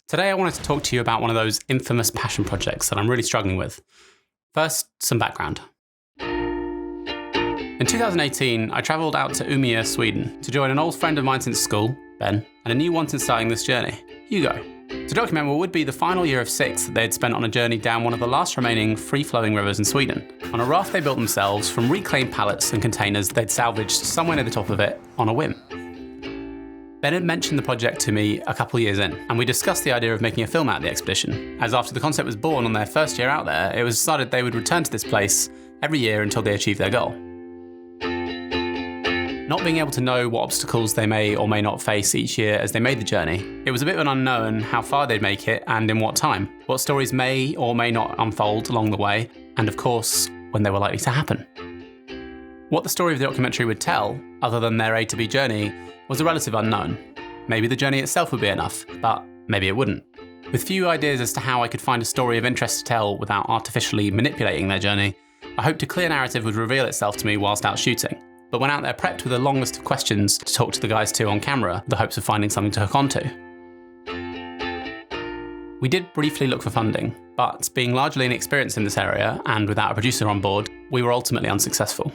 Today I wanted to talk to you about one of those infamous passion projects that I'm really struggling with. First, some background. In 2018, I travelled out to Umeå, Sweden, to join an old friend of mine since school, Ben, and a new one since starting this journey, Hugo, to document what would be the final year of 6 that they had spent on a journey down one of the last remaining free-flowing rivers in Sweden, on a raft they built themselves from reclaimed pallets and containers they'd salvaged somewhere near the top of it on a whim. Ben had mentioned the project to me a couple years in, and we discussed the idea of making a film out of the expedition, as after the concept was born on their first year out there, it was decided they would return to this place every year until they achieved their goal. Not being able to know what obstacles they may or may not face each year as they made the journey, it was a bit of an unknown how far they'd make it and in what time, what stories may or may not unfold along the way, and of course, when they were likely to happen. What the story of the documentary would tell, other than their A to B journey, was a relative unknown. Maybe the journey itself would be enough, but maybe it wouldn't. With few ideas as to how I could find a story of interest to tell without artificially manipulating their journey, I hoped a clear narrative would reveal itself to me whilst out shooting, but went out there prepped with a long list of questions to talk to the guys to on camera, with the hopes of finding something to hook onto. We did briefly look for funding, but being largely inexperienced in this area and without a producer on board, we were ultimately unsuccessful.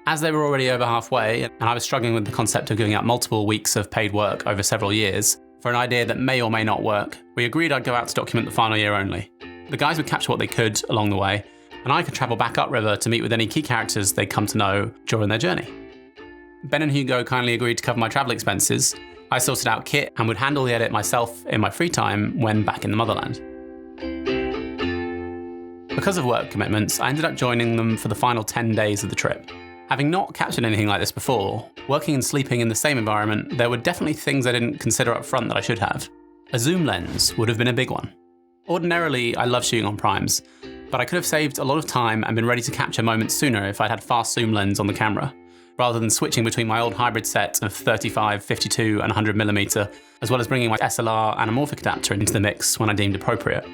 As they were already over halfway, and I was struggling with the concept of giving up multiple weeks of paid work over several years, for an idea that may or may not work, we agreed I'd go out to document the final year only. The guys would capture what they could along the way, and I could travel back upriver to meet with any key characters they'd come to know during their journey. Ben and Hugo kindly agreed to cover my travel expenses. I sorted out kit and would handle the edit myself in my free time when back in the motherland. Because of work commitments, I ended up joining them for the final 10 days of the trip. Having not captured anything like this before, working and sleeping in the same environment, there were definitely things I didn't consider up front that I should have. A zoom lens would have been a big one. Ordinarily, I love shooting on primes, but I could have saved a lot of time and been ready to capture moments sooner if I'd had fast zoom lens on the camera, rather than switching between my old hybrid set of 35, 52 and 100mm, as well as bringing my SLR anamorphic adapter into the mix when I deemed appropriate.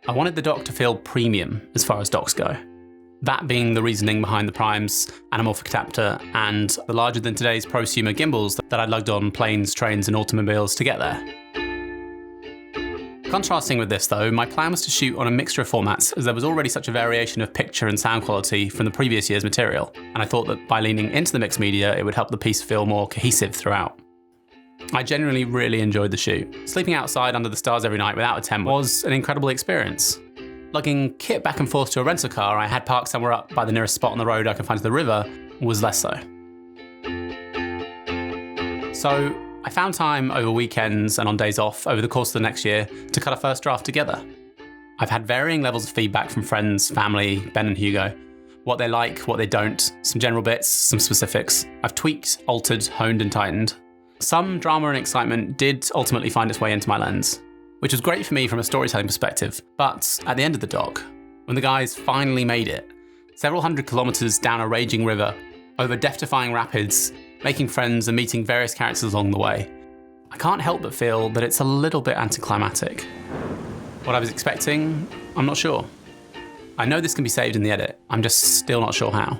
I wanted the dock to feel premium as far as docks go. That being the reasoning behind the Prime's anamorphic adapter and the larger than today's prosumer gimbals that I lugged on planes, trains and automobiles to get there. Contrasting with this though, my plan was to shoot on a mixture of formats as there was already such a variation of picture and sound quality from the previous year's material, and I thought that by leaning into the mixed media it would help the piece feel more cohesive throughout. I genuinely really enjoyed the shoot. Sleeping outside under the stars every night without a tent was an incredible experience. Lugging kit back and forth to a rental car I had parked somewhere up by the nearest spot on the road I could find to the river was less so. So I found time over weekends and on days off over the course of the next year to cut a first draft together. I've had varying levels of feedback from friends, family, Ben and Hugo. What they like, what they don't, some general bits, some specifics. I've tweaked, altered, honed and tightened. Some drama and excitement did ultimately find its way into my lens, which was great for me from a storytelling perspective, but at the end of the dock, when the guys finally made it, several hundred kilometres down a raging river, over death-defying rapids, making friends and meeting various characters along the way, I can't help but feel that it's a little bit anticlimactic. What I was expecting, I'm not sure. I know this can be saved in the edit, I'm just still not sure how.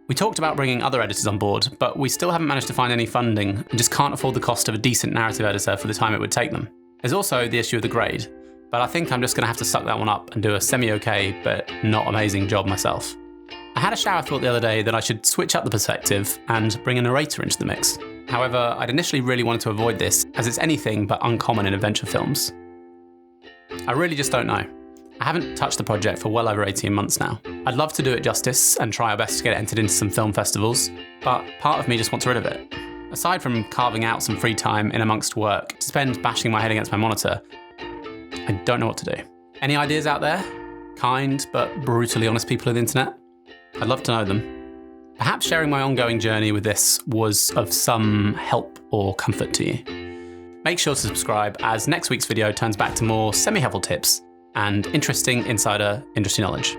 We talked about bringing other editors on board, but we still haven't managed to find any funding and just can't afford the cost of a decent narrative editor for the time it would take them. There's also the issue of the grade, but I think I'm just going to have to suck that one up and do a semi-okay but not amazing job myself. I had a shower thought the other day that I should switch up the perspective and bring a narrator into the mix. However, I'd initially really wanted to avoid this as it's anything but uncommon in adventure films. I really just don't know. I haven't touched the project for well over 18 months now. I'd love to do it justice and try our best to get it entered into some film festivals, but part of me just wants rid of it. Aside from carving out some free time in amongst work to spend bashing my head against my monitor, I don't know what to do. Any ideas out there? Kind but brutally honest people on the internet? I'd love to know them. Perhaps sharing my ongoing journey with this was of some help or comfort to you. Make sure to subscribe as next week's video turns back to more semi-helpful tips and interesting insider industry knowledge.